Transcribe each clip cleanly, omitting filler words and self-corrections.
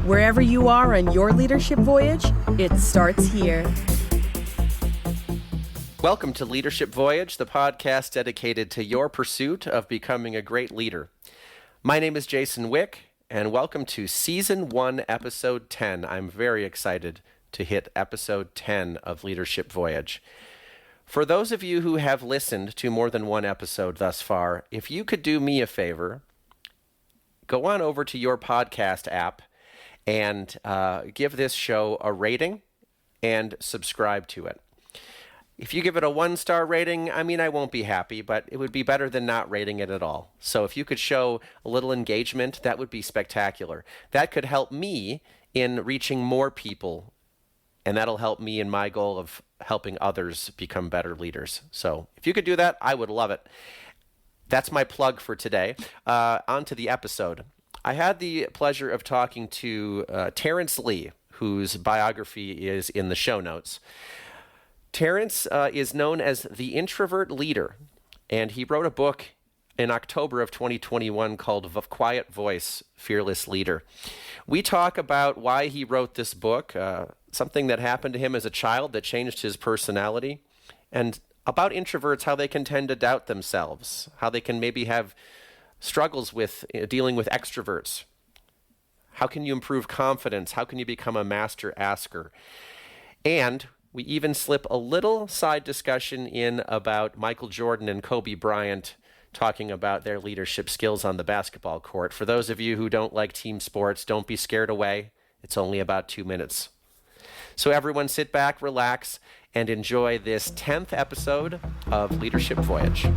Wherever you are on your leadership voyage, it starts here. Welcome to Leadership Voyage, the podcast dedicated to your pursuit of becoming a great leader. My name is Jason Wick, and welcome to Season 1, Episode 10. I'm very excited to hit Episode 10 of Leadership Voyage. For those of you who have listened to more than one episode thus far, if you could do me a favor, go on over to your podcast app and give this show a rating and subscribe to it. If you give it a 1-star rating, I won't be happy, but it would be better than not rating it at all. So if you could show a little engagement, that would be spectacular. That could help me in reaching more people, and that'll help me in my goal of helping others become better leaders. So if you could do that, I would love it. That's my plug for today. On to the episode. I had the pleasure of talking to Terrance Lee, whose biography is in the show notes. Terrance is known as the Introvert Leader, and he wrote a book in October of 2021 called Quiet Voice, Fearless Leader. We talk about why he wrote this book, something that happened to him as a child that changed his personality, and about introverts, how they can tend to doubt themselves, how they can maybe have struggles with dealing with extroverts. How can you improve confidence? How can you become a master asker? And we even slip a little side discussion in about Michael Jordan and Kobe Bryant talking about their leadership skills on the basketball court. For those of you who don't like team sports, don't be scared away. It's only about 2 minutes. So everyone sit back, relax, and enjoy this 10th episode of Leadership Voyage.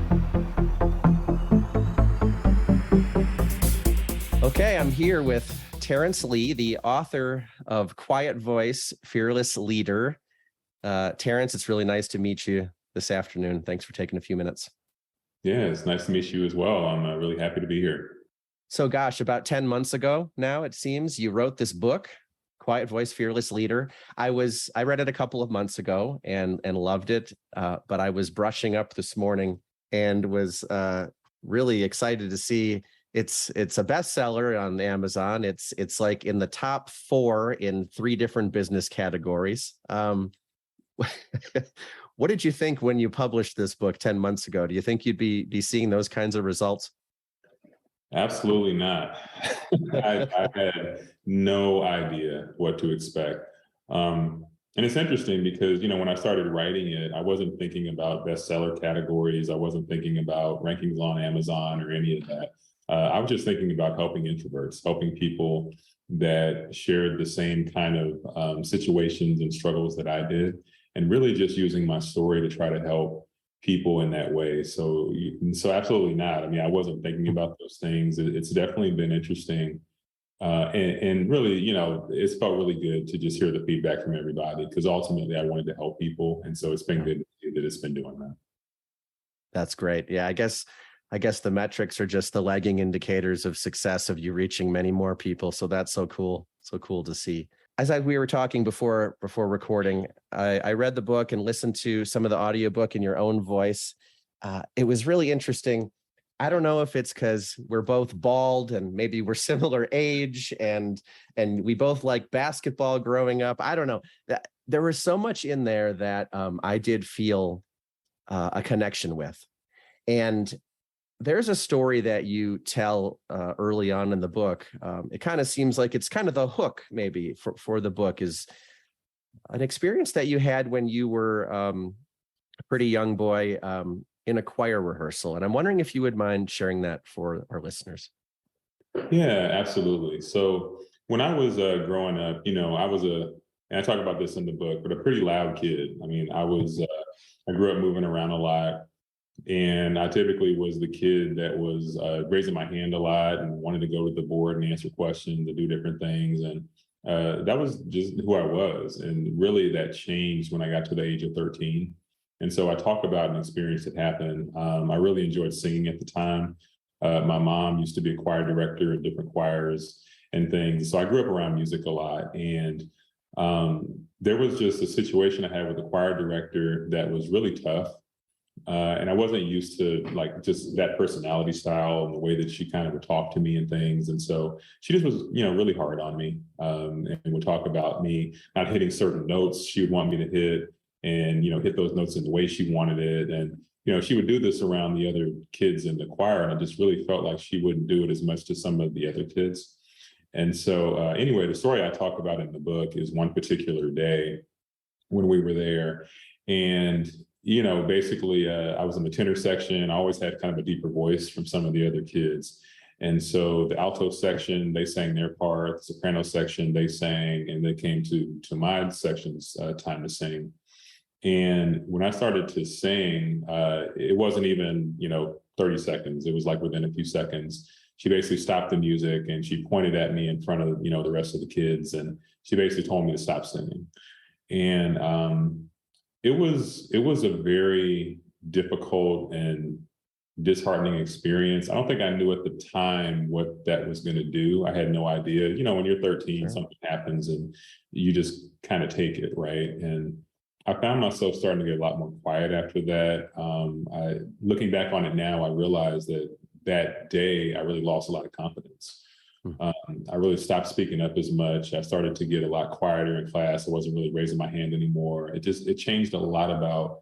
Okay, I'm here with Terrance Lee, the author of Quiet Voice, Fearless Leader. Terrance, it's really nice to meet you this afternoon. Thanks for taking a few minutes. Yeah, it's nice to meet you as well. I'm really happy to be here. So gosh, about 10 months ago now, it seems, you wrote this book, Quiet Voice, Fearless Leader. I read it a couple of months ago and loved it, but I was brushing up this morning and was really excited to see it's a bestseller on Amazon. It's like in the top 4 in 3 different business categories. What did you think when you published this book 10 months ago? Do you think you'd be seeing those kinds of results? Absolutely not. I had no idea what to expect. And it's interesting because, when I started writing it, I wasn't thinking about bestseller categories. I wasn't thinking about rankings on Amazon or any of that. I was just thinking about helping introverts, helping people that shared the same kind of situations and struggles that I did, and really just using my story to try to help people in that way. So absolutely not. I wasn't thinking about those things. It's definitely been interesting. And really, it's felt really good to just hear the feedback from everybody, because ultimately I wanted to help people. And so it's been good to see that it's been doing that. That's great. Yeah, I guess the metrics are just the lagging indicators of success of you reaching many more people. So that's so cool. So cool to see. As we were talking before recording, I read the book and listened to some of the audiobook in your own voice. It was really interesting. I don't know if it's because we're both bald and maybe we're similar age and we both like basketball growing up. I don't know. There was so much in there that I did feel a connection with. And there's a story that you tell early on in the book. It kind of seems like it's kind of the hook maybe for the book, is an experience that you had when you were a pretty young boy in a choir rehearsal. And I'm wondering if you would mind sharing that for our listeners. Yeah, absolutely. So when I was growing up, I was and I talk about this in the book, but a pretty loud kid. I grew up moving around a lot. And I typically was the kid that was raising my hand a lot and wanted to go to the board and answer questions and do different things. And that was just who I was. And really that changed when I got to the age of 13. And so I talk about an experience that happened. I really enjoyed singing at the time. My mom used to be a choir director in different choirs and things. So I grew up around music a lot. And there was just a situation I had with the choir director that was really tough. And I wasn't used to like just that personality style and the way that she kind of would talk to me and things. And so she just was, really hard on me, and would talk about me not hitting certain notes she would want me to hit, and, hit those notes in the way she wanted it. And, she would do this around the other kids in the choir. And I just really felt like she wouldn't do it as much to some of the other kids. And so anyway, the story I talk about in the book is one particular day when we were there. And, basically I was in the tenor section. I always had kind of a deeper voice from some of the other kids. And so the alto section, they sang their part. The soprano section, they sang, and they came to my section's time to sing. And when I started to sing, it wasn't even, 30 seconds. It was like within a few seconds. She basically stopped the music and she pointed at me in front of, the rest of the kids. And she basically told me to stop singing. And it was a very difficult and disheartening experience. I don't think I knew at the time what that was going to do. I had no idea. When you're 13, sure, something happens and you just kind of take it, right? And I found myself starting to get a lot more quiet after that. Looking back on it now, I realized that day I really lost a lot of confidence. I really stopped speaking up as much. I started to get a lot quieter in class. I wasn't really raising my hand anymore. It changed a lot about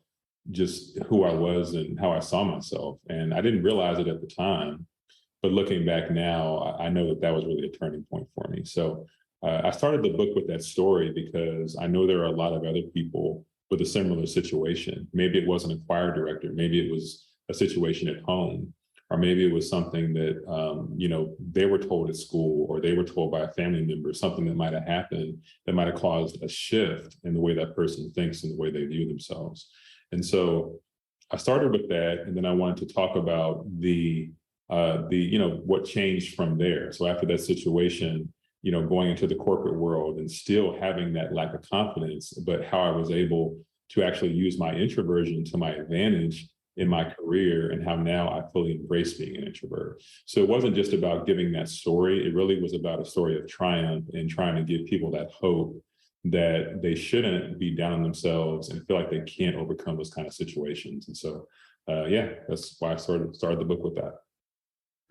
just who I was and how I saw myself. And I didn't realize it at the time, but looking back now, I know that was really a turning point for me. So I started the book with that story because I know there are a lot of other people with a similar situation. Maybe it wasn't a choir director. Maybe it was a situation at home, or maybe it was something that, they were told at school, or they were told by a family member, something that might have happened that might have caused a shift in the way that person thinks and the way they view themselves. And so I started with that. And then I wanted to talk about what changed from there. So after that situation, going into the corporate world and still having that lack of confidence, but how I was able to actually use my introversion to my advantage in my career, and how now I fully embrace being an introvert. So it wasn't just about giving that story. It really was about a story of triumph and trying to give people that hope that they shouldn't be down on themselves and feel like they can't overcome those kind of situations. And so, that's why I started the book with that.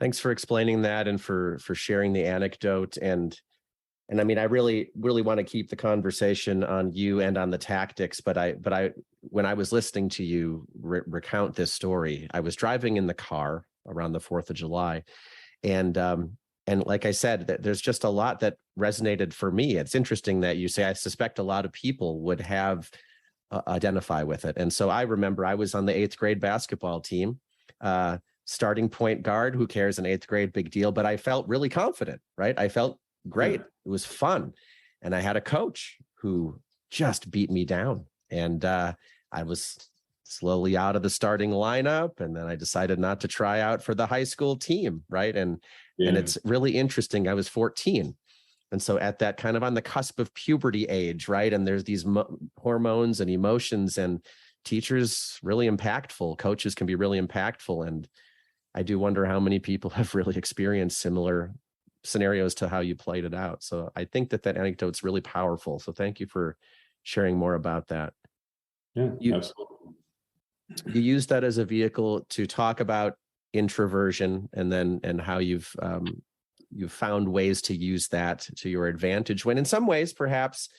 Thanks for explaining that and for sharing the anecdote. And I mean, I really want to keep the conversation on you and on the tactics. But when I was listening to you recount this story, I was driving in the car around the 4th of July, and like I said, there's just a lot that resonated for me. It's interesting that you say I suspect a lot of people would have identify with it. And so I remember I was on the 8th grade basketball team. Starting point guard, who cares, in 8th grade, big deal. But I felt really confident, right? I felt great. It was fun. And I had a coach who just beat me down. And I was slowly out of the starting lineup. And then I decided not to try out for the high school team, right? And it's really interesting. I was 14. And so at that kind of on the cusp of puberty age, right? And there's these hormones and emotions, and teachers really impactful. Coaches can be really impactful. And I do wonder how many people have really experienced similar scenarios to how you played it out. So I think that anecdote's really powerful. So thank you for sharing more about that. Yeah, absolutely. You use that as a vehicle to talk about introversion, and how you've found ways to use that to your advantage, when in some ways perhaps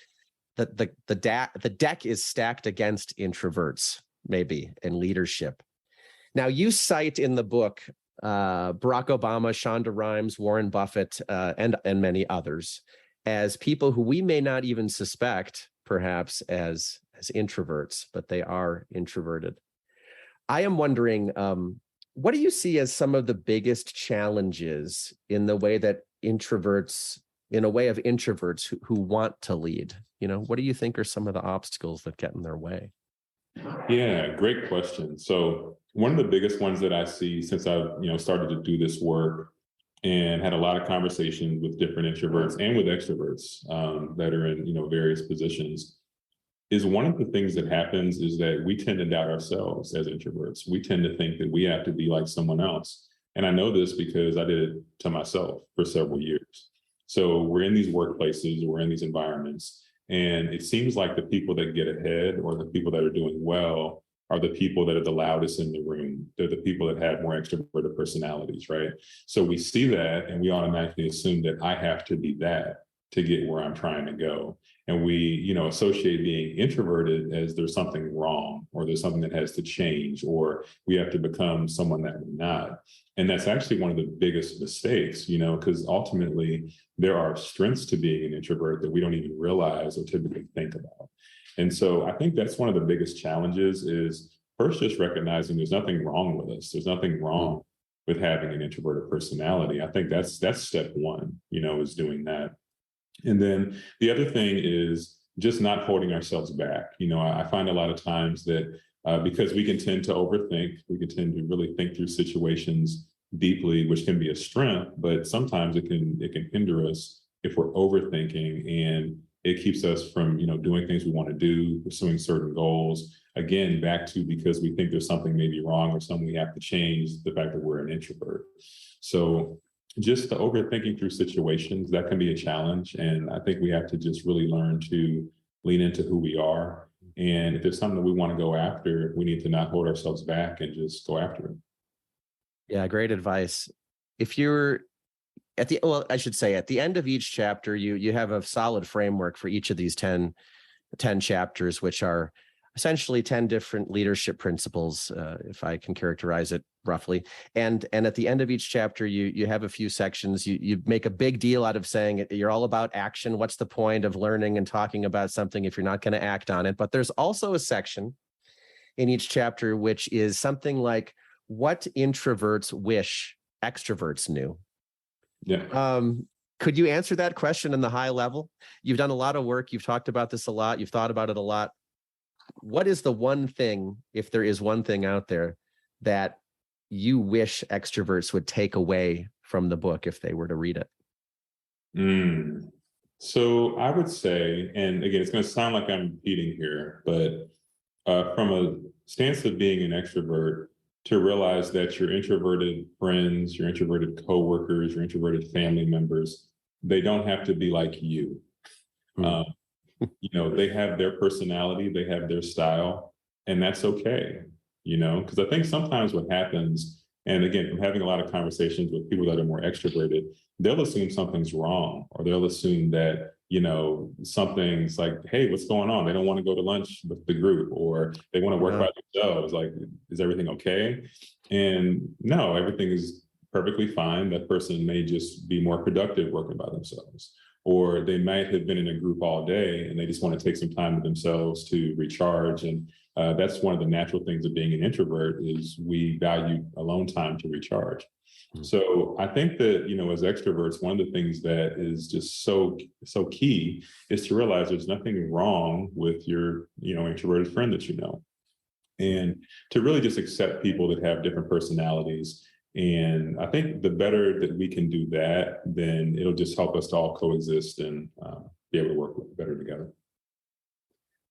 the deck is stacked against introverts, maybe, in leadership. Now, you cite in the book Barack Obama, Shonda Rhimes, Warren Buffett, and many others as people who we may not even suspect, perhaps, as introverts, but they are introverted. I am wondering, what do you see as some of the biggest challenges in the way that introverts who want to lead? What do you think are some of the obstacles that get in their way? Yeah, great question. So one of the biggest ones that I see since I've started to do this work and had a lot of conversations with different introverts and with extroverts that are in various positions, is one of the things that happens is that we tend to doubt ourselves as introverts. We tend to think that we have to be like someone else. And I know this because I did it to myself for several years. So we're in these workplaces, we're in these environments, and it seems like the people that get ahead, or the people that are doing well, are the people that are the loudest in the room. They're the people that have more extroverted personalities, right? So we see that and we automatically assume that I have to be that to get where I'm trying to go. And we, associate being introverted as there's something wrong, or there's something that has to change, or we have to become someone that we're not. And that's actually one of the biggest mistakes, because ultimately there are strengths to being an introvert that we don't even realize or typically think about. And so I think that's one of the biggest challenges is first just recognizing there's nothing wrong with us. There's nothing wrong with having an introverted personality. I think that's step one, is doing that. And then the other thing is just not holding ourselves back. I find a lot of times that because we can tend to overthink, we can tend to really think through situations deeply, which can be a strength, but sometimes it can hinder us if we're overthinking, and it keeps us from, doing things we want to do, pursuing certain goals. Again, back to because we think there's something maybe wrong or something we have to change, the fact that we're an introvert. So just the overthinking through situations, that can be a challenge. And I think we have to just really learn to lean into who we are. And if there's something that we want to go after, we need to not hold ourselves back and just go after it. Yeah, great advice. If you're at the end of each chapter, you have a solid framework for each of these 10 chapters, which are essentially 10 different leadership principles, if I can characterize it roughly. And at the end of each chapter, you have a few sections. You make a big deal out of saying you're all about action. What's the point of learning and talking about something if you're not going to act on it? But there's also a section in each chapter which is something like what introverts wish extroverts knew. Yeah. Could you answer that question in the high level? You've done a lot of work. You've talked about this a lot. You've thought about it a lot. What is the one thing, if there is one thing out there, that you wish extroverts would take away from the book if they were to read it? So I would say, and again, it's going to sound like I'm repeating here, but from a stance of being an extrovert, to realize that your introverted friends, your introverted coworkers, your introverted family members, they don't have to be like you. They have their personality, they have their style, and that's okay, because I think sometimes what happens, and again, from having a lot of conversations with people that are more extroverted, they'll assume something's wrong, or they'll assume that, something's like, hey, what's going on? They don't want to go to lunch with the group, or they want to work by themselves. Like, is everything okay? And no, everything is perfectly fine. That person may just be more productive working by themselves. Or they might have been in a group all day and they just want to take some time to themselves to recharge. And that's one of the natural things of being an introvert is we value alone time to recharge. So I think that, as extroverts, one of the things that is just so key is to realize there's nothing wrong with your, introverted friend that and to really just accept people that have different personalities. And I think the better that we can do that, then it'll just help us to all coexist and be able to work better together.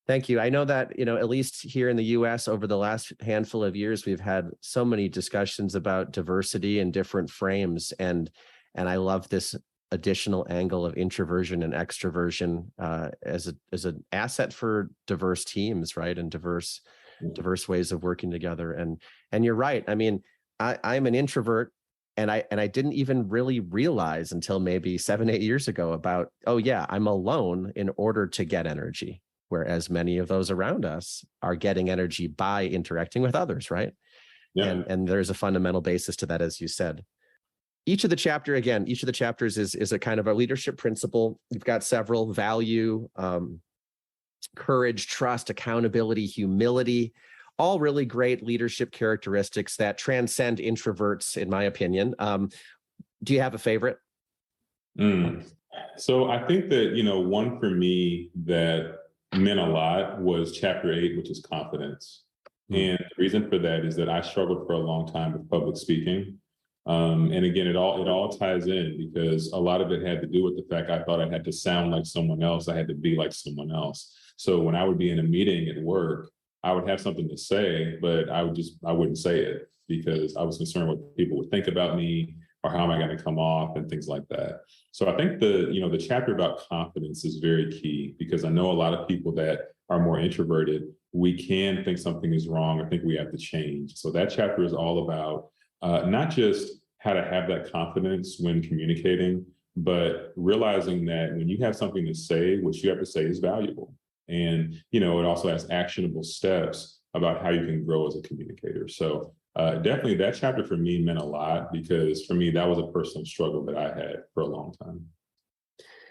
Thank you. I know that, at least here in the US over the last handful of years, we've had so many discussions about diversity in different frames. And I love this additional angle of introversion and extroversion as an asset for diverse teams, right? And diverse ways of working together. And you're right. I mean, I'm an introvert, and I didn't even really realize until maybe 7-8 years ago about, oh yeah, I'm alone in order to get energy, whereas many of those around us are getting energy by interacting with others, right? Yeah. And there's a fundamental basis to that, as you said. Each of the chapters is a kind of a leadership principle. You've got several: value, courage, trust, accountability, humility. All really great leadership characteristics that transcend introverts, in my opinion. Do you have a favorite? So I think that, one for me that meant a lot was chapter 8, which is confidence. And the reason for that is that I struggled for a long time with public speaking. And again, it all ties in because a lot of it had to do with the fact I thought I had to sound like someone else. I had to be like someone else. So when I would be in a meeting at work, I would have something to say, but I wouldn't say it because I was concerned what people would think about me, or how am I going to come off and things like that. So I think the chapter about confidence is very key, because I know a lot of people that are more introverted, we can think something is wrong or think we have to change. So that chapter is all about not just how to have that confidence when communicating, but realizing that when you have something to say, what you have to say is valuable. And, it also has actionable steps about how you can grow as a communicator. So definitely that chapter for me meant a lot, because for me, that was a personal struggle that I had for a long time.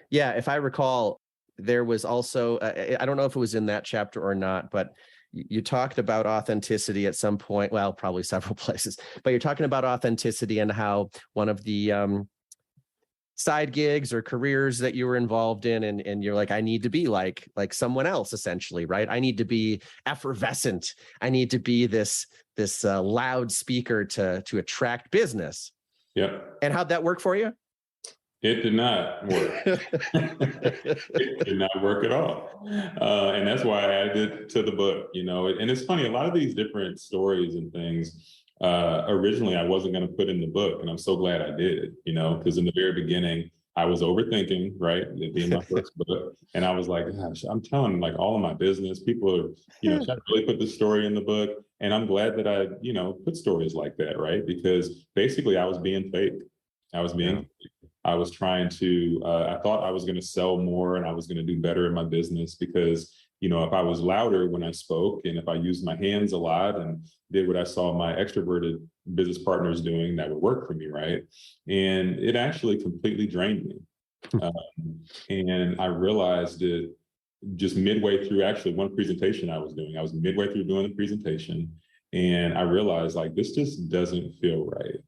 Yeah, if I recall, there was also, I don't know if it was in that chapter or not, but you talked about authenticity at some point. Well, probably several places, but you're talking about authenticity and how one of the side gigs or careers that you were involved in, and you're like, I need to be like someone else, essentially, right? I need to be effervescent. I need to be this loud speaker to attract business. Yep. And how'd that work for you? It did not work. It did not work at all. And that's why I added it to the book, and it's funny, a lot of these different stories and things, originally I wasn't going to put in the book, and I'm so glad I did, because in the very beginning, I was overthinking, right? It being my first book. And I was like, gosh, I'm telling like all of my business. People are, trying to really put the story in the book. And I'm glad that I, put stories like that, right? Because basically I was being fake. I was trying to, I thought I was going to sell more and I was going to do better in my business, because, if I was louder when I spoke, and if I used my hands a lot and did what I saw my extroverted business partners doing, that would work for me, right? And it actually completely drained me. And I realized it just midway through, actually, one presentation I was doing. I was midway through doing the presentation, and I realized like, this just doesn't feel right.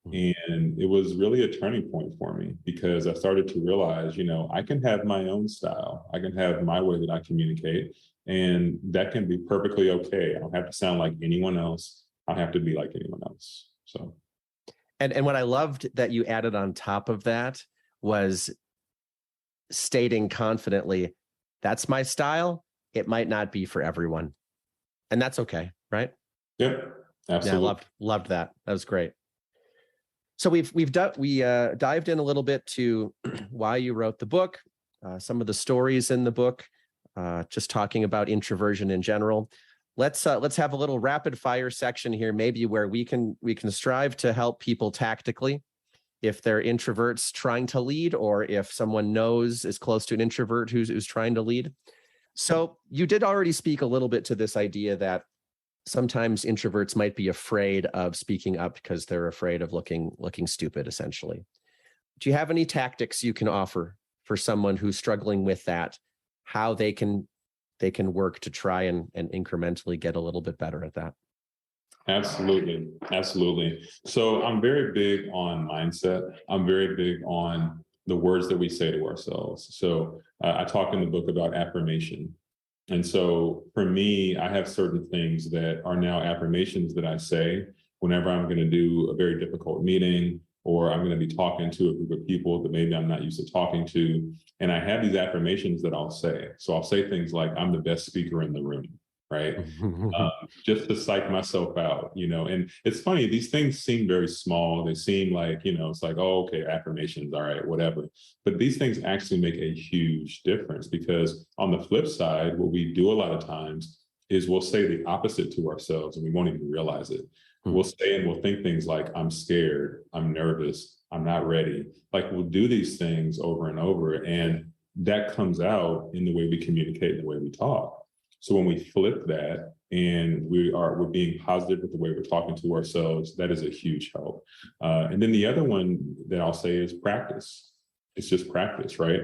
And it was really a turning point for me, because I started to realize, I can have my own style. I can have my way that I communicate, and that can be perfectly okay. I don't have to sound like anyone else. I don't have to be like anyone else. So, and what I loved that you added on top of that was stating confidently, that's my style. It might not be for everyone, and that's okay, right? Yep, absolutely. Yeah, loved that. That was great. So we dived in a little bit to why you wrote the book, some of the stories in the book, just talking about introversion in general. Let's have a little rapid fire section here, maybe where we can strive to help people tactically, if they're introverts trying to lead, or if someone is close to an introvert who's trying to lead. So you did already speak a little bit to this idea that sometimes introverts might be afraid of speaking up because they're afraid of looking stupid, essentially. Do you have any tactics you can offer for someone who's struggling with that, how they can work to try and incrementally get a little bit better at that? Absolutely. Absolutely. So I'm very big on mindset. I'm very big on the words that we say to ourselves. So I talk in the book about affirmation. And so for me, I have certain things that are now affirmations that I say whenever I'm going to do a very difficult meeting, or I'm going to be talking to a group of people that maybe I'm not used to talking to. And I have these affirmations that I'll say. So I'll say things like, I'm the best speaker in the room, right? Just to psych myself out, and it's funny, these things seem very small. They seem like, it's like, oh, okay, affirmations, all right, whatever. But these things actually make a huge difference, because on the flip side, what we do a lot of times is we'll say the opposite to ourselves and we won't even realize it. We'll say and we'll think things like, I'm scared, I'm nervous, I'm not ready. Like, we'll do these things over and over, and that comes out in the way we communicate and the way we talk. So when we flip that and we're being positive with the way we're talking to ourselves, that is a huge help. And then the other one that I'll say is practice. It's just practice, right?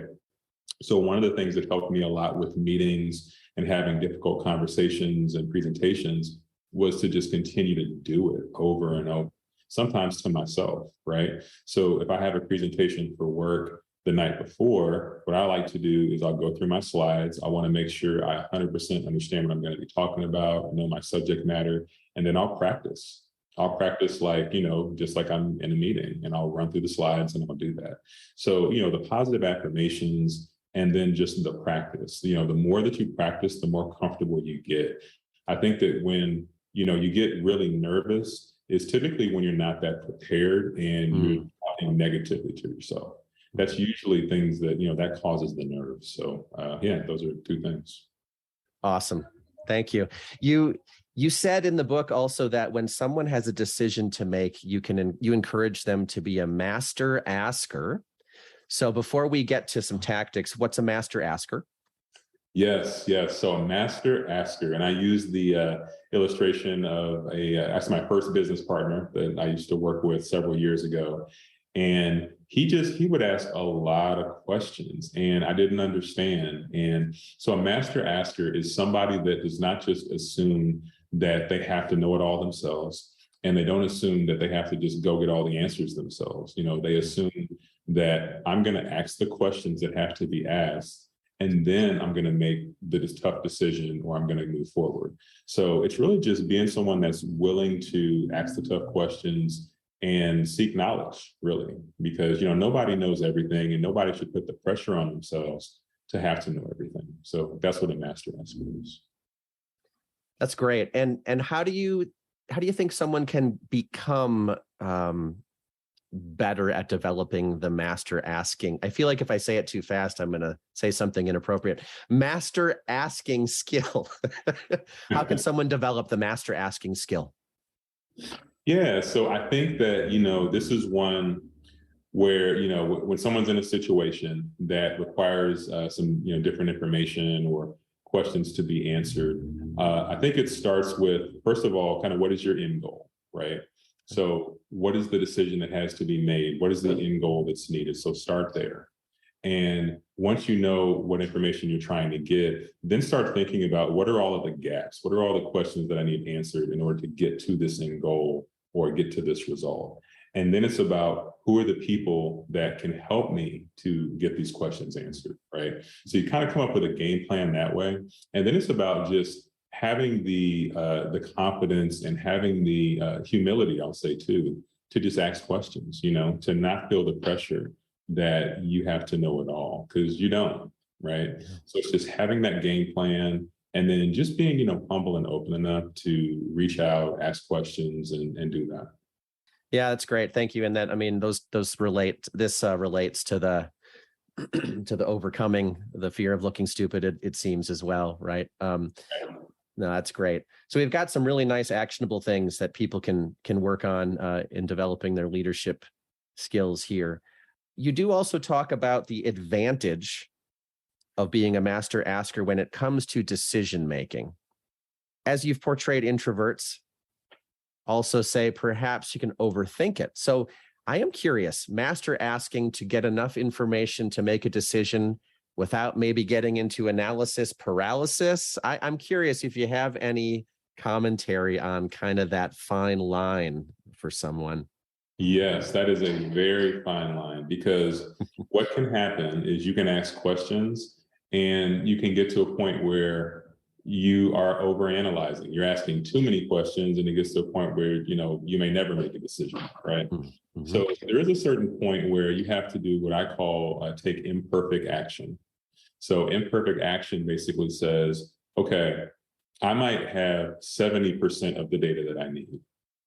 So one of the things that helped me a lot with meetings and having difficult conversations and presentations was to just continue to do it over and over, sometimes to myself, right? So if I have a presentation for work the night before, what I like to do is I'll go through my slides. I want to make sure I 100% understand what I'm going to be talking about. I know my subject matter, and then I'll practice. I'll practice like, just like I'm in a meeting, and I'll run through the slides and I'll do that. So, the positive affirmations, and then just the practice, the more that you practice, the more comfortable you get. I think that when, you get really nervous, is typically when you're not that prepared and you're talking negatively to yourself. That's usually things that, that causes the nerves. So those are two things. Awesome. Thank you. You said in the book also that when someone has a decision to make, you encourage them to be a master asker. So before we get to some tactics, what's a master asker? Yes. So a master asker, and I use the illustration of actually my first business partner that I used to work with several years ago. And he would ask a lot of questions and I didn't understand. And so a master asker is somebody that does not just assume that they have to know it all themselves. And they don't assume that they have to just go get all the answers themselves. They assume that I'm going to ask the questions that have to be asked, and then I'm going to make this tough decision or I'm going to move forward. So it's really just being someone that's willing to ask the tough questions and seek knowledge, really, because, nobody knows everything and nobody should put the pressure on themselves to have to know everything. So that's what a master asker is. That's great. And how do you think someone can become better at developing the master asking? I feel like if I say it too fast, I'm going to say something inappropriate. Master asking skill. How can someone develop the master asking skill? Yeah, so I think that, this is one where, when someone's in a situation that requires some, different information or questions to be answered, I think it starts with, first of all, kind of what is your end goal, right? So what is the decision that has to be made? What is the end goal that's needed? So start there. And once you know what information you're trying to get, then start thinking about what are all of the gaps? What are all the questions that I need answered in order to get to this end goal or get to this result? And then it's about who are the people that can help me to get these questions answered, right? So you kind of come up with a game plan that way. And then it's about just having the confidence and having the humility, I'll say too, to just ask questions, to not feel the pressure that you have to know it all, because you don't, right? So it's just having that game plan and then just being, humble and open enough to reach out, ask questions and do that. Yeah, that's great. Thank you. And that, those relate, this relates to the, to the overcoming the fear of looking stupid, it seems as well, right? No, that's great. So we've got some really nice actionable things that people can work on in developing their leadership skills here. You do also talk about the advantage of being a master asker when it comes to decision making. As you've portrayed introverts, also say perhaps you can overthink it. So I am curious, master asking to get enough information to make a decision without maybe getting into analysis paralysis. I'm curious if you have any commentary on kind of that fine line for someone. Yes, that is a very fine line, because what can happen is you can ask questions and you can get to a point where you are overanalyzing. You're asking too many questions and it gets to a point where, you may never make a decision, right? Mm-hmm. So there is a certain point where you have to do what I call take imperfect action. So imperfect action basically says, okay, I might have 70% of the data that I need.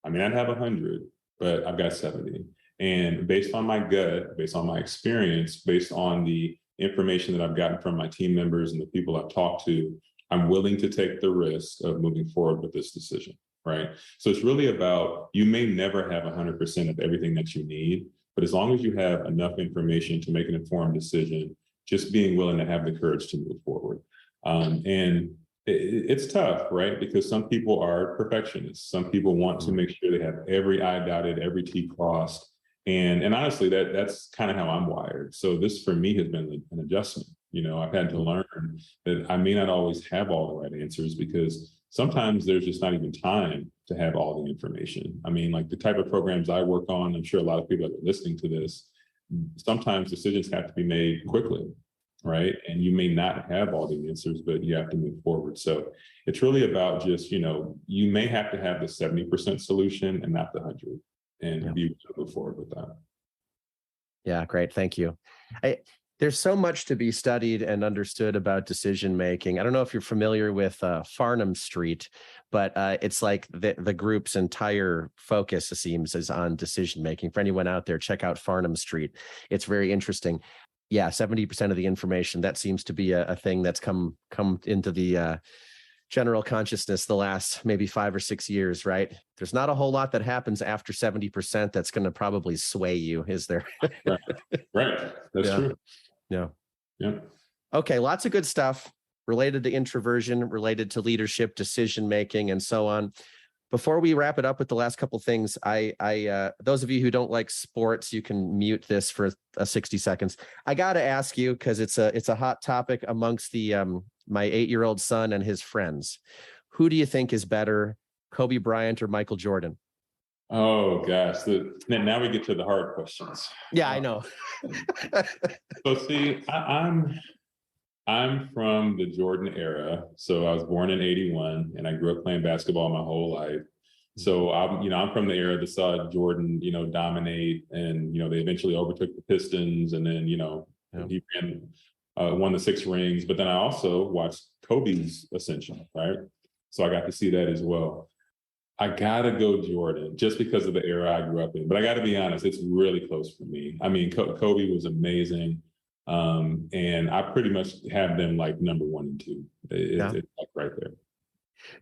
I mean, I'd have 100, but I've got 70. And based on my gut, based on my experience, based on the information that I've gotten from my team members and the people I've talked to, I'm willing to take the risk of moving forward with this decision, right? So it's really about, you may never have 100% of everything that you need, but as long as you have enough information to make an informed decision, just being willing to have the courage to move forward. And it's tough, right? Because some people are perfectionists. Some people want to make sure they have every I dotted, every T crossed. And honestly, that's kind of how I'm wired. So this for me has been an adjustment. I've had to learn that I may not always have all the right answers, because sometimes there's just not even time to have all the information. I mean, like the type of programs I work on, I'm sure a lot of people that are listening to this, sometimes decisions have to be made quickly, right? And you may not have all the answers, but you have to move forward. So it's really about just, you may have to have the 70% solution and not the 100, and be able to move forward with that. Yeah, great. Thank you. There's so much to be studied and understood about decision making. I don't know if you're familiar with Farnham Street, but it's like the group's entire focus, it seems, is on decision making. For anyone out there, check out Farnham Street. It's very interesting. Yeah, 70% of the information, that seems to be a thing that's come into the general consciousness the last maybe 5 or 6 years, right? There's not a whole lot that happens after 70% that's going to probably sway you, is there? Right. That's true. Yeah. Yeah. Okay, lots of good stuff related to introversion, related to leadership, decision making, and so on. Before we wrap it up with the last couple things, I those of you who don't like sports, you can mute this for 60 seconds. I got to ask you, because it's a hot topic amongst the my 8-year-old son and his friends. Who do you think is better, Kobe Bryant or Michael Jordan? Oh gosh, now we get to the hard questions. Yeah, I know. So see, I'm from the Jordan era. So I was born in '81, and I grew up playing basketball my whole life. So I'm from the era that saw Jordan, dominate, and they eventually overtook the Pistons, and then he won the 6 rings. But then I also watched Kobe's ascension, right? So I got to see that as well. I gotta go Jordan just because of the era I grew up in. But I gotta be honest, it's really close for me. I mean, Kobe was amazing. And I pretty much have them like number 1 and 2. It's like right there.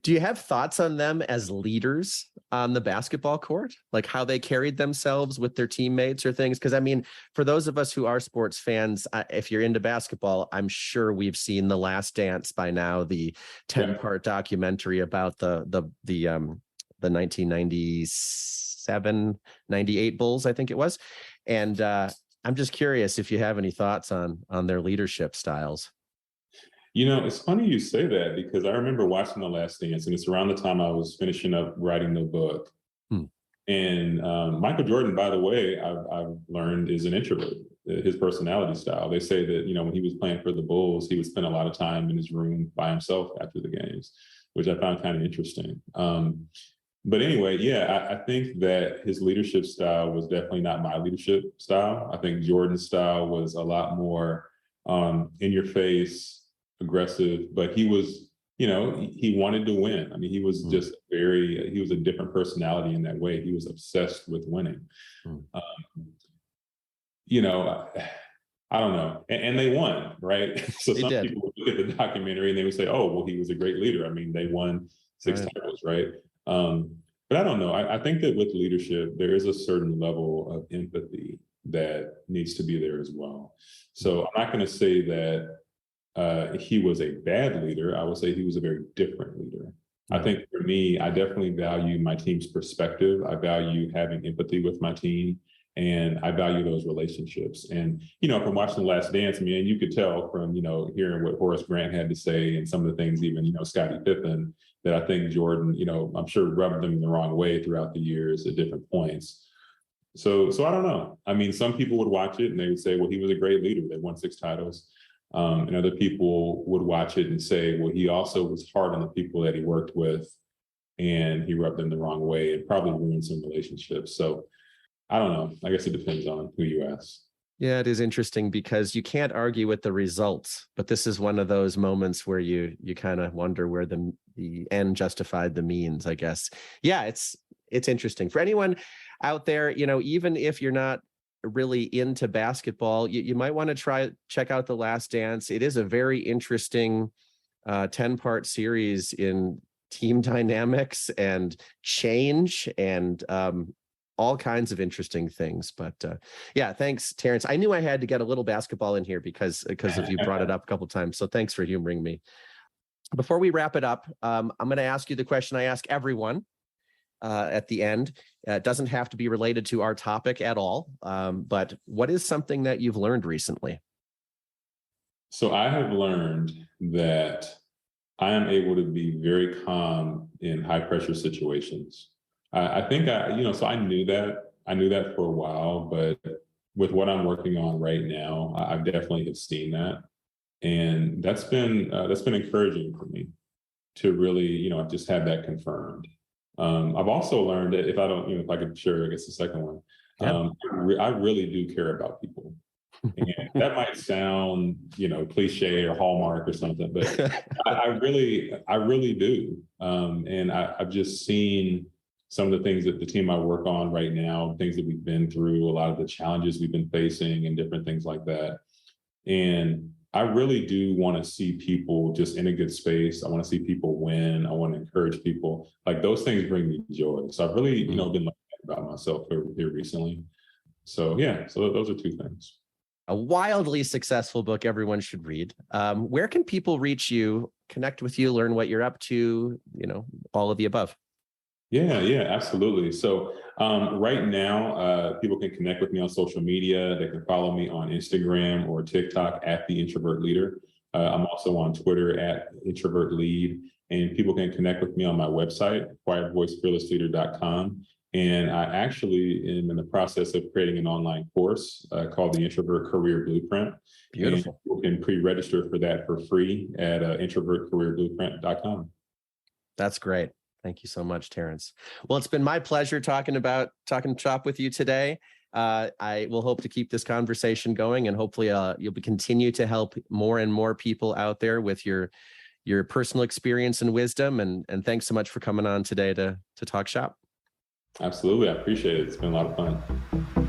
Do you have thoughts on them as leaders on the basketball court? Like how they carried themselves with their teammates or things? Because I mean, for those of us who are sports fans, if you're into basketball, I'm sure we've seen The Last Dance by now, the 10-part documentary about the 1997, 98 Bulls, I think it was. And I'm just curious if you have any thoughts on their leadership styles. It's funny you say that, because I remember watching The Last Dance, and it's around the time I was finishing up writing the book. And Michael Jordan, by the way, I've learned is an introvert. His personality style. They say that, when he was playing for the Bulls, he would spend a lot of time in his room by himself after the games, which I found kind of interesting. But anyway, I think that his leadership style was definitely not my leadership style. I think Jordan's style was a lot more in your face, aggressive, but he was, he wanted to win. I mean, he was just he was a different personality in that way. He was obsessed with winning. I don't know. And they won, right? So some people would look at the documentary and they would say, oh, well, he was a great leader. I mean, they won 6 titles, right? But I don't know. I think that with leadership, there is a certain level of empathy that needs to be there as well. So I'm not going to say that he was a bad leader. I would say he was a very different leader. I think for me, I definitely value my team's perspective. I value having empathy with my team, and I value those relationships. And, from watching The Last Dance, and you could tell from, hearing what Horace Grant had to say and some of the things even, Scottie Pippen, that I think Jordan, I'm sure rubbed them the wrong way throughout the years at different points. So I don't know. I mean, some people would watch it and they would say, well, he was a great leader. They won 6 titles. And other people would watch it and say, well, he also was hard on the people that he worked with, and he rubbed them the wrong way and probably ruined some relationships. So I don't know. I guess it depends on who you ask. Yeah, it is interesting because you can't argue with the results, but this is one of those moments where you kind of wonder where the end justified the means, I guess. Yeah, it's interesting. For anyone out there, even if you're not really into basketball, you might want to check out The Last Dance. It is a very interesting 10-part series in team dynamics and change and all kinds of interesting things. But thanks, Terrance. I knew I had to get a little basketball in here because of you brought it up a couple of times. So thanks for humoring me. Before we wrap it up, I'm going to ask you the question I ask everyone at the end. It doesn't have to be related to our topic at all. But what is something that you've learned recently? So I have learned that I am able to be very calm in high pressure situations. I think so I knew that for a while, but with what I'm working on right now, I definitely have seen that. And that's been encouraging for me to really, just have that confirmed. I've also learned that if I don't, if I could share, I guess the second one, I really do care about people. And that might sound, cliche or Hallmark or something, but I really do. And I've just seen some of the things that the team I work on right now, things that we've been through, a lot of the challenges we've been facing and different things like that. And I really do want to see people just in a good space. I want to see people win. I want to encourage people. Like those things bring me joy. So I've really, been learning about myself here recently. So yeah, so those are two things. A wildly successful book everyone should read. Where can people reach you, connect with you, learn what you're up to, all of the above? Yeah, absolutely. So right now, people can connect with me on social media. They can follow me on Instagram or TikTok at The Introvert Leader. I'm also on Twitter at Introvert Lead. And people can connect with me on my website, quietvoicefearlessleader.com. And I actually am in the process of creating an online course called the Introvert Career Blueprint. Beautiful. And people can pre-register for that for free at introvertcareerblueprint.com. That's great. Thank you so much, Terrance. Well, it's been my pleasure talking shop with you today. I will hope to keep this conversation going, and hopefully you'll continue to help more and more people out there with your personal experience and wisdom. And thanks so much for coming on today to talk shop. Absolutely. I appreciate it. It's been a lot of fun.